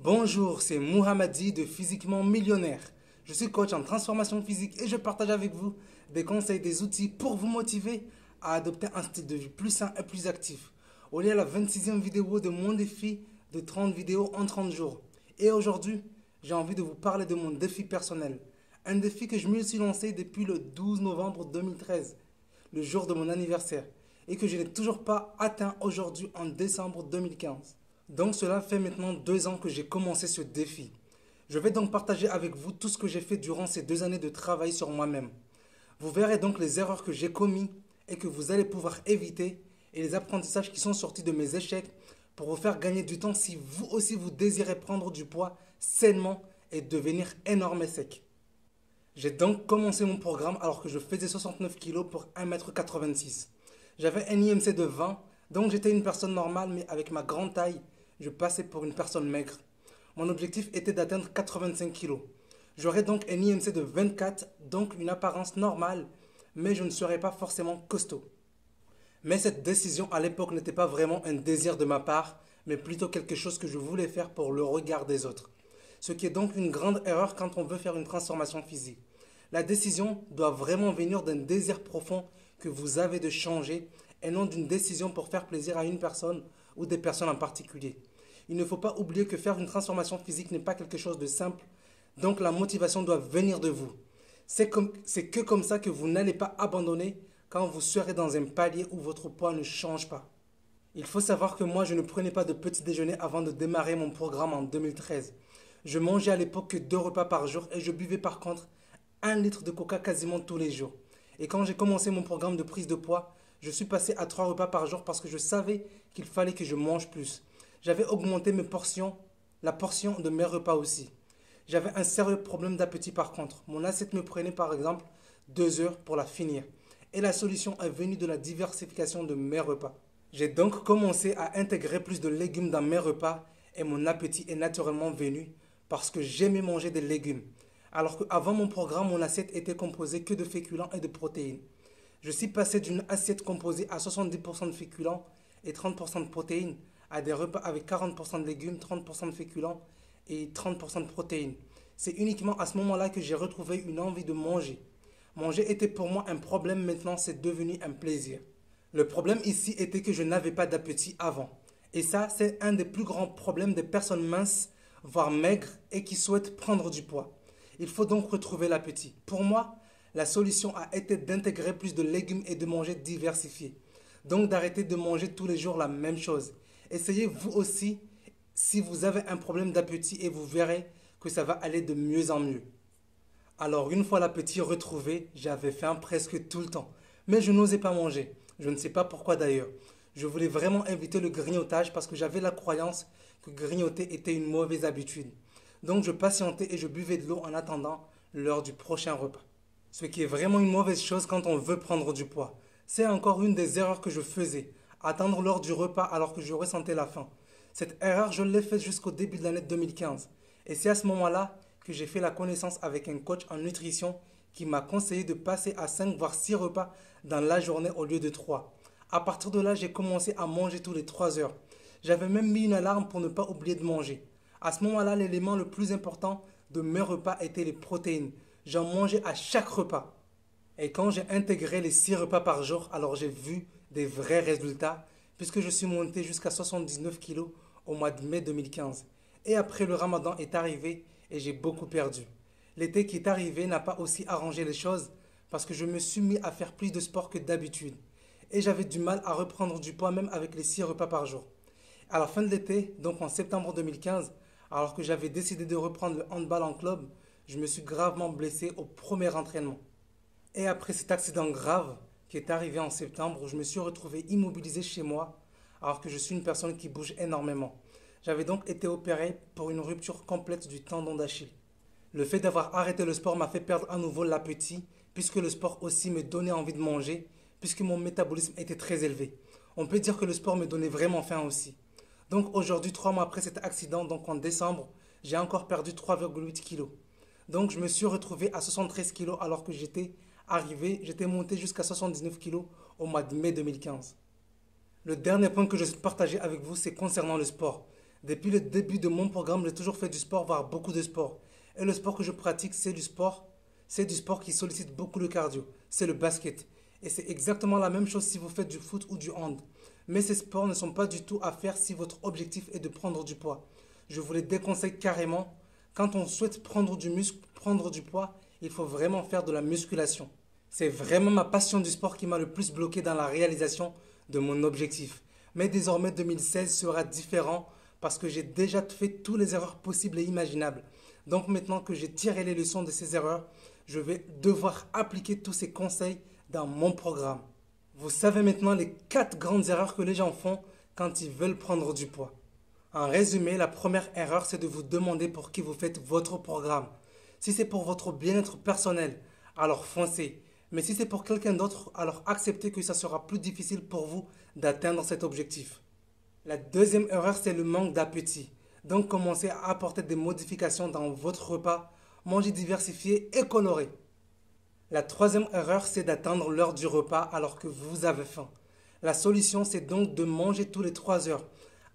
Bonjour, c'est Mohamedi de Physiquement Millionnaire. Je suis coach en transformation physique et je partage avec vous des conseils, des outils pour vous motiver à adopter un style de vie plus sain et plus actif. On est à la 26e vidéo de mon défi de 30 vidéos en 30 jours. Et aujourd'hui, j'ai envie de vous parler de mon défi personnel. Un défi que je me suis lancé depuis le 12 novembre 2013, le jour de mon anniversaire, et que je n'ai toujours pas atteint aujourd'hui en décembre 2015. Donc cela fait maintenant 2 ans que j'ai commencé ce défi. Je vais donc partager avec vous tout ce que j'ai fait durant ces 2 années de travail sur moi-même. Vous verrez donc les erreurs que j'ai commises et que vous allez pouvoir éviter et les apprentissages qui sont sortis de mes échecs pour vous faire gagner du temps si vous aussi vous désirez prendre du poids sainement et devenir énorme et sec. J'ai donc commencé mon programme alors que je faisais 69 kg pour 1,86 m. J'avais un IMC de 20, donc j'étais une personne normale, mais avec ma grande taille, je passais pour une personne maigre. Mon objectif était d'atteindre 85 kg. J'aurais donc un IMC de 24, donc une apparence normale, mais je ne serais pas forcément costaud. Mais cette décision à l'époque n'était pas vraiment un désir de ma part, mais plutôt quelque chose que je voulais faire pour le regard des autres. Ce qui est donc une grande erreur quand on veut faire une transformation physique. La décision doit vraiment venir d'un désir profond que vous avez de changer et non d'une décision pour faire plaisir à une personne ou des personnes en particulier. Il ne faut pas oublier que faire une transformation physique n'est pas quelque chose de simple, donc la motivation doit venir de vous. C'est que comme ça que vous n'allez pas abandonner quand vous serez dans un palier où votre poids ne change pas. Il faut savoir que moi je ne prenais pas de petit déjeuner avant de démarrer mon programme en 2013. Je mangeais à l'époque que 2 repas par jour et je buvais par contre 1 litre de coca quasiment tous les jours. Et quand j'ai commencé mon programme de prise de poids, je suis passé à 3 repas par jour parce que je savais qu'il fallait que je mange plus. J'avais augmenté mes portions, la portion de mes repas aussi. J'avais un sérieux problème d'appétit par contre. Mon assiette me prenait par exemple 2 heures pour la finir. Et la solution est venue de la diversification de mes repas. J'ai donc commencé à intégrer plus de légumes dans mes repas et mon appétit est naturellement venu parce que j'aimais manger des légumes. Alors qu'avant mon programme, mon assiette était composée que de féculents et de protéines. Je suis passé d'une assiette composée à 70% de féculents et 30% de protéines à des repas avec 40% de légumes, 30% de féculents et 30% de protéines. C'est uniquement à ce moment-là que j'ai retrouvé une envie de manger. Manger était pour moi un problème, maintenant c'est devenu un plaisir. Le problème ici était que je n'avais pas d'appétit avant. Et ça, c'est un des plus grands problèmes des personnes minces, voire maigres, et qui souhaitent prendre du poids. Il faut donc retrouver l'appétit. Pour moi, la solution a été d'intégrer plus de légumes et de manger diversifié. Donc d'arrêter de manger tous les jours la même chose. Essayez vous aussi si vous avez un problème d'appétit et vous verrez que ça va aller de mieux en mieux. Alors une fois l'appétit retrouvé, j'avais faim presque tout le temps. Mais je n'osais pas manger. Je ne sais pas pourquoi d'ailleurs. Je voulais vraiment éviter le grignotage parce que j'avais la croyance que grignoter était une mauvaise habitude. Donc je patientais et je buvais de l'eau en attendant l'heure du prochain repas. Ce qui est vraiment une mauvaise chose quand on veut prendre du poids. C'est encore une des erreurs que je faisais. Attendre l'heure du repas alors que je ressentais la faim. Cette erreur, je l'ai faite jusqu'au début de l'année 2015. Et c'est à ce moment-là que j'ai fait la connaissance avec un coach en nutrition qui m'a conseillé de passer à 5 voire 6 repas dans la journée au lieu de 3. À partir de là, j'ai commencé à manger tous les 3 heures. J'avais même mis une alarme pour ne pas oublier de manger. À ce moment-là, l'élément le plus important de mes repas était les protéines. J'en mangeais à chaque repas. Et quand j'ai intégré les 6 repas par jour, alors j'ai vu des vrais résultats puisque je suis monté jusqu'à 79 kg au mois de mai 2015. Et après le ramadan est arrivé et j'ai beaucoup perdu. L'été qui est arrivé n'a pas aussi arrangé les choses parce que je me suis mis à faire plus de sport que d'habitude. Et j'avais du mal à reprendre du poids même avec les 6 repas par jour. À la fin de l'été, donc en septembre 2015, alors que j'avais décidé de reprendre le handball en club, je me suis gravement blessé au premier entraînement. Et après cet accident grave qui est arrivé en septembre, je me suis retrouvé immobilisé chez moi alors que je suis une personne qui bouge énormément. J'avais donc été opéré pour une rupture complète du tendon d'Achille. Le fait d'avoir arrêté le sport m'a fait perdre à nouveau l'appétit puisque le sport aussi me donnait envie de manger puisque mon métabolisme était très élevé. On peut dire que le sport me donnait vraiment faim aussi. Donc aujourd'hui, 3 mois après cet accident, donc en décembre, j'ai encore perdu 3,8 kg. Donc je me suis retrouvé à 73 kg alors que j'étais monté jusqu'à 79 kg au mois de mai 2015. Le dernier point que je vais partager avec vous, c'est concernant le sport. Depuis le début de mon programme, j'ai toujours fait du sport, voire beaucoup de sport. Et le sport que je pratique, c'est du sport. C'est du sport qui sollicite beaucoup le cardio. C'est le basket. Et c'est exactement la même chose si vous faites du foot ou du hand. Mais ces sports ne sont pas du tout à faire si votre objectif est de prendre du poids. Je vous les déconseille carrément. Quand on souhaite prendre du muscle, prendre du poids, il faut vraiment faire de la musculation. C'est vraiment ma passion du sport qui m'a le plus bloqué dans la réalisation de mon objectif. Mais désormais 2016 sera différent parce que j'ai déjà fait toutes les erreurs possibles et imaginables. Donc maintenant que j'ai tiré les leçons de ces erreurs, je vais devoir appliquer tous ces conseils dans mon programme. Vous savez maintenant les 4 grandes erreurs que les gens font quand ils veulent prendre du poids. En résumé, la première erreur, c'est de vous demander pour qui vous faites votre programme. Si c'est pour votre bien-être personnel, alors foncez. Mais si c'est pour quelqu'un d'autre, alors acceptez que ça sera plus difficile pour vous d'atteindre cet objectif. La deuxième erreur, c'est le manque d'appétit. Donc commencez à apporter des modifications dans votre repas, mangez diversifié et coloré. La troisième erreur, c'est d'attendre l'heure du repas alors que vous avez faim. La solution, c'est donc de manger tous les 3 heures.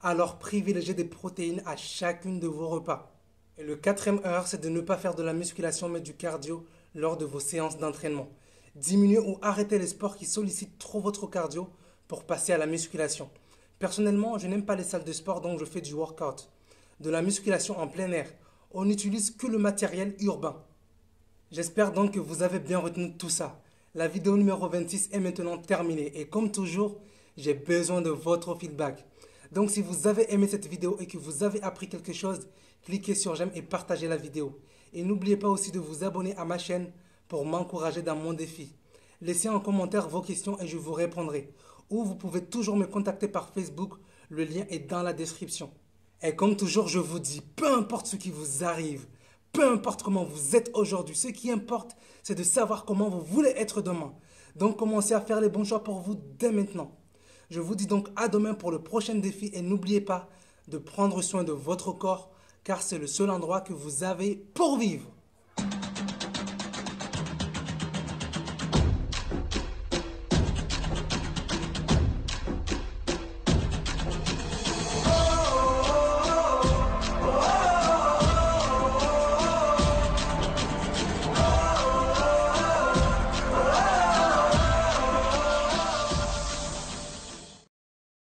Alors privilégiez des protéines à chacune de vos repas. Et le quatrième erreur, c'est de ne pas faire de la musculation mais du cardio lors de vos séances d'entraînement. Diminuez ou arrêtez les sports qui sollicitent trop votre cardio pour passer à la musculation. Personnellement, je n'aime pas les salles de sport donc je fais du workout. De la musculation en plein air. On n'utilise que le matériel urbain. J'espère donc que vous avez bien retenu tout ça. La vidéo numéro 26 est maintenant terminée et comme toujours, j'ai besoin de votre feedback. Donc si vous avez aimé cette vidéo et que vous avez appris quelque chose, cliquez sur j'aime et partagez la vidéo. Et n'oubliez pas aussi de vous abonner à ma chaîne pour m'encourager dans mon défi. Laissez en commentaire vos questions et je vous répondrai. Ou vous pouvez toujours me contacter par Facebook, le lien est dans la description. Et comme toujours, je vous dis, peu importe ce qui vous arrive, peu importe comment vous êtes aujourd'hui, ce qui importe, c'est de savoir comment vous voulez être demain. Donc commencez à faire les bons choix pour vous dès maintenant. Je vous dis donc à demain pour le prochain défi et n'oubliez pas de prendre soin de votre corps car c'est le seul endroit que vous avez pour vivre.